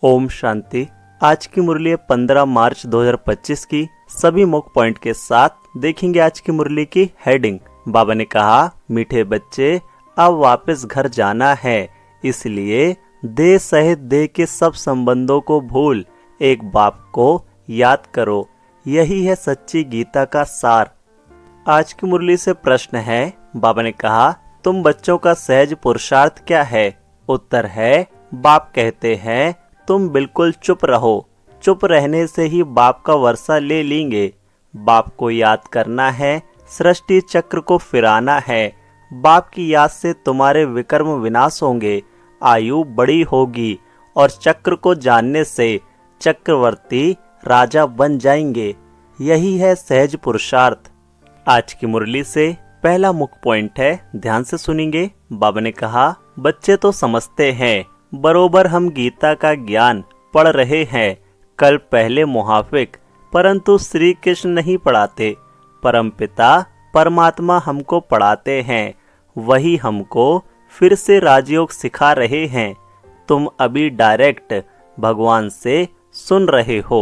ओम शांति। आज की मुरली 15 मार्च 2025 की सभी मुख्य पॉइंट के साथ देखेंगे। आज की मुरली की हेडिंग। बाबा ने कहा, मीठे बच्चे अब वापस घर जाना है, इसलिए देह सहित देह के सब संबंधों को भूल एक बाप को याद करो। यही है सच्ची गीता का सार। आज की मुरली से प्रश्न है। बाबा ने कहा, तुम बच्चों का सहज पुरुषार्थ क्या है? उत्तर है, बाप कहते हैं तुम बिल्कुल चुप रहो। चुप रहने से ही बाप का वर्षा ले लेंगे। बाप को याद करना है, सृष्टि चक्र को फिराना है। बाप की याद से तुम्हारे विकर्म विनाश होंगे, आयु बड़ी होगी और चक्र को जानने से चक्रवर्ती राजा बन जाएंगे। यही है सहज पुरुषार्थ। आज की मुरली से पहला मुख्य पॉइंट है, ध्यान से सुनेंगे। बाबा ने कहा, बच्चे तो समझते हैं, बरोबर हम गीता का ज्ञान पढ़ रहे हैं। कल पहले मुहाफिक, परंतु श्री कृष्ण नहीं पढ़ाते। परमपिता परमात्मा हमको पढ़ाते हैं, वही हमको फिर से राजयोग सिखा रहे हैं। तुम अभी डायरेक्ट भगवान से सुन रहे हो।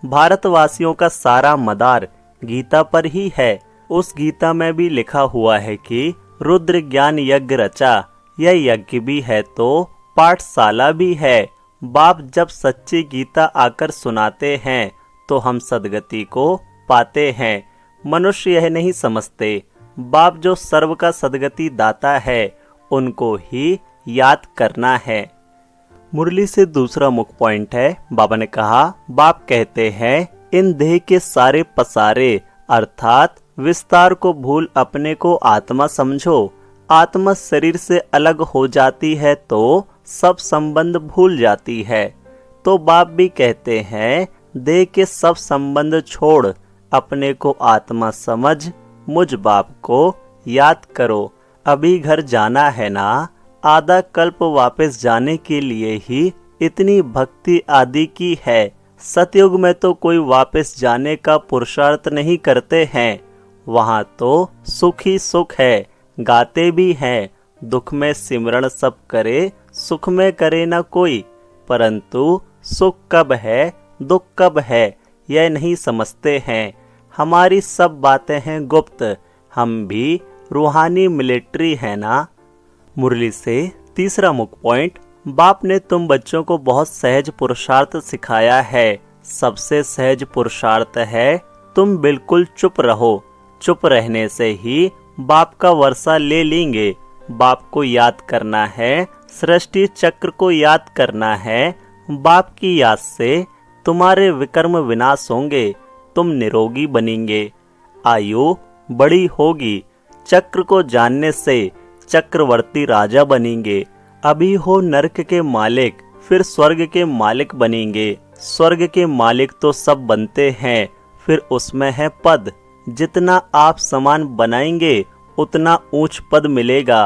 भारतवासियों का सारा मदार गीता पर ही है। उस गीता में भी लिखा हुआ है कि रुद्र ज्ञान यज्ञ रचा। यह यज्ञ भी है तो पाठशाला भी है। बाप जब सच्ची गीता आकर सुनाते हैं तो हम सदगति को पाते हैं। मनुष्य यह नहीं समझते, बाप जो सर्व का सदगति दाता है उनको ही याद करना है। मुरली से दूसरा मुख्य पॉइंट है। बाबा ने कहा, बाप कहते हैं इन देह के सारे पसारे अर्थात विस्तार को भूल अपने को आत्मा समझो। आत्मा शरीर से अलग हो जाती है तो सब संबंध भूल जाती है। तो बाप भी कहते हैं देह के सब संबंध छोड़ अपने को आत्मा समझ मुझ बाप को याद करो। अभी घर जाना है ना, आधा कल्प वापस जाने के लिए ही इतनी भक्ति आदि की है। सतयुग में तो कोई वापस जाने का पुरुषार्थ नहीं करते हैं। वहाँ तो सुख ही सुख है, गाते भी हैं, दुख में सिमरण सब करे, सुख में करे न कोई। परंतु सुख कब है, दुख कब है, यह नहीं समझते हैं। हमारी सब बातें हैं गुप्त, हम भी रूहानी मिलिट्री है ना। मुरली से तीसरा मुख्य पॉइंट। बाप ने तुम बच्चों को बहुत सहज पुरुषार्थ सिखाया है। सबसे सहज पुरुषार्थ है तुम बिल्कुल चुप रहो। चुप रहने से ही बाप का वर्षा ले लेंगे। बाप को याद करना है, सृष्टि चक्र को याद करना है। बाप की याद से तुम्हारे विकर्म विनाश होंगे, तुम निरोगी बनेंगे, आयु बड़ी होगी। चक्र को जानने से चक्रवर्ती राजा बनेंगे। अभी हो नरक के मालिक, फिर स्वर्ग के मालिक बनेंगे। स्वर्ग के मालिक तो सब बनते हैं, फिर उसमें है पद। जितना आप समान बनाएंगे उतना ऊंच पद मिलेगा।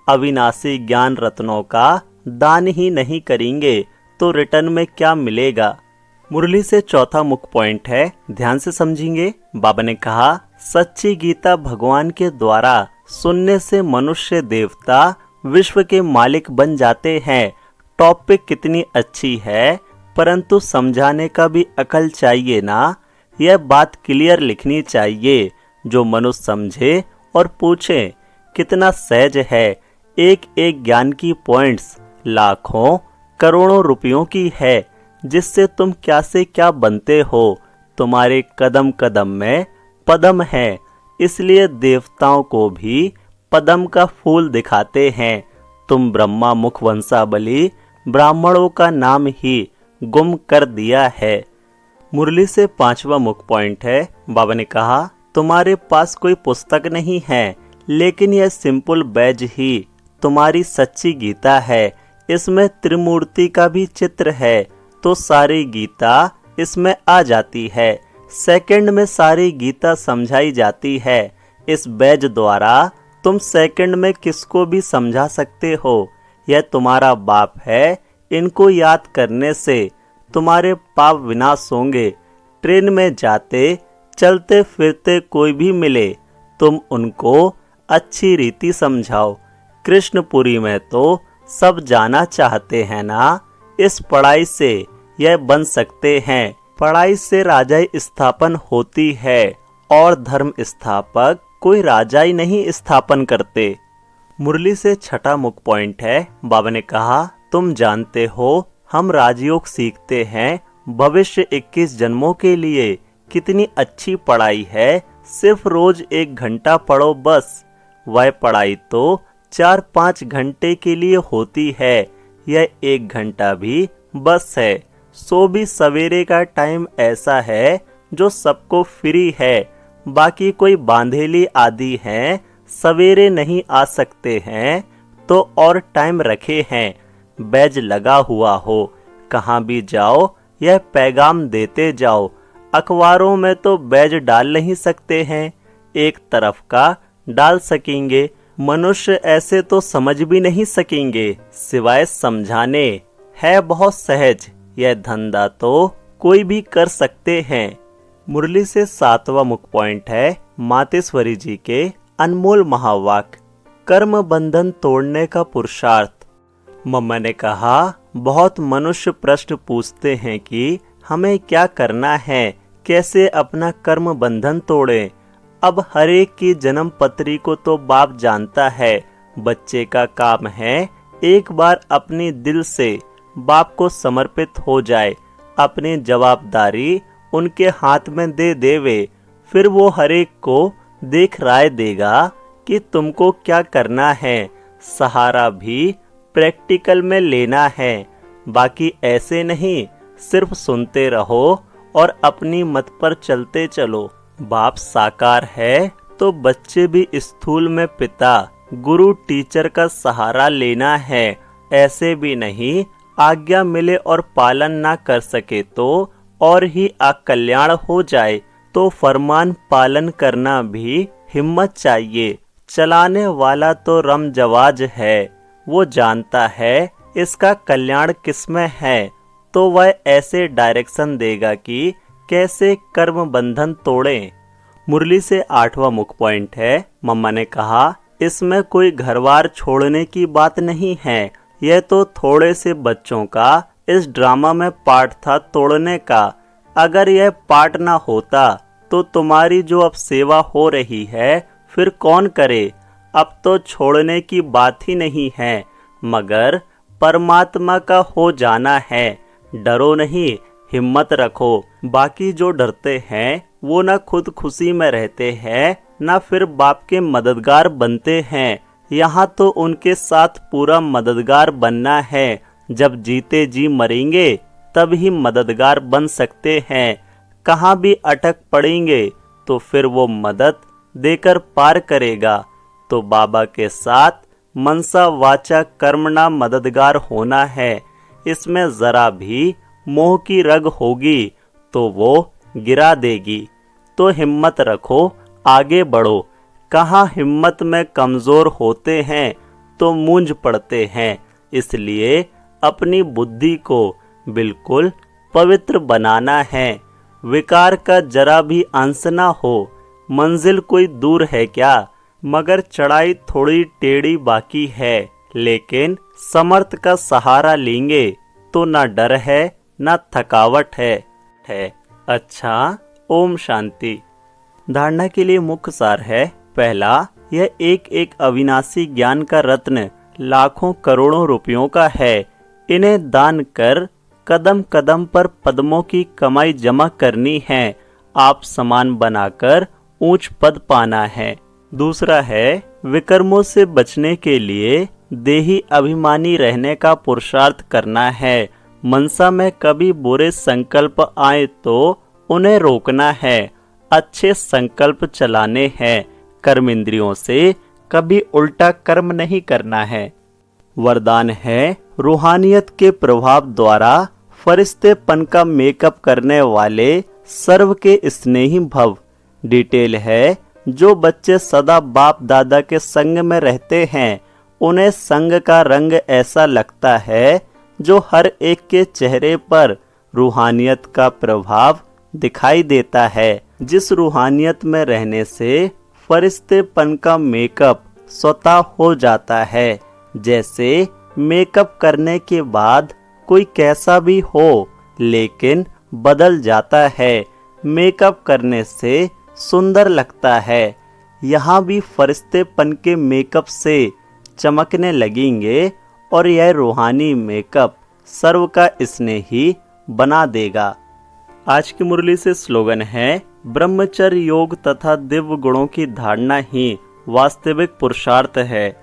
अविनाशी ज्ञान रत्नों का दान ही नहीं करेंगे तो रिटर्न में क्या मिलेगा। मुरली से चौथा मुख्य पॉइंट है, ध्यान से समझेंगे। बाबा ने कहा, सच्ची गीता भगवान के द्वारा सुनने से मनुष्य देवता विश्व के मालिक बन जाते हैं। टॉपिक कितनी अच्छी है, परंतु समझाने का भी अकल चाहिए ना। यह बात क्लियर लिखनी चाहिए, जो मनुष्य समझे और पूछे। कितना सहज है। एक एक ज्ञान की पॉइंट्स लाखों करोड़ों रुपयों की है, जिससे तुम क्या से क्या बनते हो। तुम्हारे कदम कदम में पदम है, इसलिए देवताओं को भी पदम का फूल दिखाते हैं। तुम ब्रह्मा मुख वंशावली ब्राह्मणों का नाम ही गुम कर दिया है। मुरली से पांचवा मुख्य पॉइंट है। बाबा ने कहा, तुम्हारे पास कोई पुस्तक नहीं है, लेकिन यह सिंपल बैज ही तुम्हारी सच्ची गीता है। इसमें त्रिमूर्ति का भी चित्र है, तो सारी गीता इसमें आ जाती है। सेकंड में सारी गीता समझाई जाती है। इस बैज द्वारा तुम सेकंड में किसको भी समझा सकते हो। यह तुम्हारा बाप है, इनको याद करने से तुम्हारे पाप विनाश होंगे। ट्रेन में जाते चलते फिरते कोई भी मिले, तुम उनको अच्छी रीति समझाओ। कृष्णपुरी में तो सब जाना चाहते हैं ना। इस पढ़ाई से यह बन सकते हैं। पढ़ाई से राजाई स्थापन होती है और धर्म स्थापक कोई राजाई नहीं स्थापन करते। मुरली से छठा मुख्य पॉइंट है, बाबा ने कहा, तुम जानते हो हम राजयोग सीखते हैं भविष्य 21 जन्मों के लिए। कितनी अच्छी पढ़ाई है, सिर्फ रोज 1 घंटा पढ़ो बस। वह पढ़ाई तो 4-5 घंटे के लिए होती है, यह 1 घंटा भी बस है। सो भी सवेरे का टाइम ऐसा है जो सबको फ्री है। बाकी कोई बांधेली आदि हैं, सवेरे नहीं आ सकते हैं तो और टाइम रखे हैं। बैज लगा हुआ हो, कहाँ भी जाओ यह पैगाम देते जाओ। अखबारों में तो बैज डाल नहीं सकते हैं, एक तरफ का डाल सकेंगे। मनुष्य ऐसे तो समझ भी नहीं सकेंगे सिवाय समझाने। है बहुत सहज, यह धंधा तो कोई भी कर सकते हैं। मुरली से 7वां मुख्य पॉइंट है, मातेश्वरी जी के अनमोल महावाक्य, कर्म बंधन तोड़ने का पुरुषार्थ। मम्मा ने कहा, बहुत मनुष्य प्रश्न पूछते हैं कि हमें क्या करना है, कैसे अपना कर्म बंधन तोड़ें। अब हरेक की जन्म पत्री को तो बाप जानता है। बच्चे का काम है एक बार अपने दिल से बाप को समर्पित हो जाए, अपनी जवाबदारी उनके हाथ में दे देवे। फिर वो हरेक को देख राय देगा कि तुमको क्या करना है। सहारा भी प्रैक्टिकल में लेना है, बाकी ऐसे नहीं सिर्फ सुनते रहो और अपनी मत पर चलते चलो। बाप साकार है तो बच्चे भी स्थूल में पिता गुरु टीचर का सहारा लेना है। ऐसे भी नहीं आज्ञा मिले और पालन ना कर सके तो और ही अकल्याण हो जाए। तो फरमान पालन करना भी हिम्मत चाहिए। चलाने वाला तो रमजवाज है, वो जानता है इसका कल्याण किसमें है, तो वह ऐसे डायरेक्शन देगा कि कैसे कर्म बंधन तोड़ें। मुरली से 8वां मुख्य पॉइंट है, मम्मा ने कहा, इसमें कोई घरवार छोड़ने की बात नहीं है। यह तो थोड़े से बच्चों का इस ड्रामा में पार्ट था तोड़ने का। अगर यह पार्ट ना होता तो तुम्हारी जो अब सेवा हो रही है फिर कौन करे। अब तो छोड़ने की बात ही नहीं है, मगर परमात्मा का हो जाना है। डरो नहीं, हिम्मत रखो। बाकी जो डरते हैं वो ना खुद खुशी में रहते हैं ना फिर बाप के मददगार बनते हैं। यहाँ तो उनके साथ पूरा मददगार बनना है। जब जीते जी मरेंगे तब ही मददगार बन सकते हैं। कहाँ भी अटक पड़ेंगे तो फिर वो मदद देकर पार करेगा। तो बाबा के साथ मनसा वाचा कर्मणा मददगार होना है। इसमें जरा भी मोह की रग होगी तो वो गिरा देगी। तो हिम्मत रखो, आगे बढ़ो। कहाँ हिम्मत में कमजोर होते हैं तो मूंझ पड़ते हैं। इसलिए अपनी बुद्धि को बिल्कुल पवित्र बनाना है। विकार का जरा भी अंश ना हो। मंजिल कोई दूर है क्या, मगर चढ़ाई थोड़ी टेढ़ी बाकी है। लेकिन समर्थ का सहारा लेंगे तो ना डर है ना थकावट है। अच्छा, ओम शांति। धारणा के लिए मुख्य सार है, पहला, यह एक एक अविनाशी ज्ञान का रत्न लाखों करोड़ों रुपयों का है। इन्हें दान कर कदम कदम पर पद्मों की कमाई जमा करनी है। आप समान बनाकर ऊंच पद पाना है। दूसरा है, विकर्मों से बचने के लिए देही अभिमानी रहने का पुरुषार्थ करना है। मनसा में कभी बुरे संकल्प आए तो उन्हें रोकना है। अच्छे संकल्प चलाने हैं। कर्म इंद्रियों से कभी उल्टा कर्म नहीं करना है। वरदान है, रूहानियत के प्रभाव द्वारा फरिश्तेपन का मेकअप करने वाले सर्व के स्नेही भव। डिटेल है, जो बच्चे सदा बाप दादा के संग में रहते हैं उन्हें संग का रंग ऐसा लगता है जो हर एक के चेहरे पर रूहानियत का प्रभाव दिखाई देता है। जिस रूहानियत में रहने से फरिश्तेपन का मेकअप स्वतः हो जाता है। जैसे मेकअप करने के बाद कोई कैसा भी हो लेकिन बदल जाता है। मेकअप करने से सुंदर लगता है। यहाँ भी फरिश्तेपन के मेकअप से चमकने लगेंगे और यह रूहानी मेकअप सर्व का स्नेह ही बना देगा। आज की मुरली से स्लोगन है, ब्रह्मचर्य योग तथा दिव्य गुणों की धारणा ही वास्तविक पुरुषार्थ है।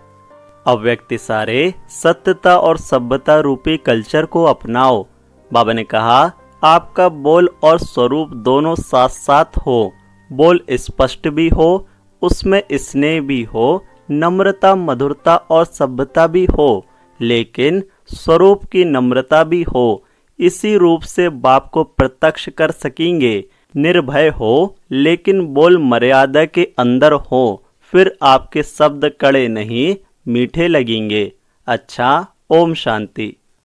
अब व्यक्ति सारे सत्यता और सभ्यता रूपी कल्चर को अपनाओ। बाबा ने कहा, आपका बोल और स्वरूप दोनों साथ साथ हो। बोल स्पष्ट भी हो, उसमें स्नेह भी हो, नम्रता, मधुरता और सभ्यता भी हो, लेकिन स्वरूप की नम्रता भी हो। इसी रूप से बाप को प्रत्यक्ष कर सकेंगे। निर्भय हो, लेकिन बोल मर्यादा के अंदर हो। फिर आपके शब्द कड़े नहीं मीठे लगेंगे। अच्छा, ओम शांति।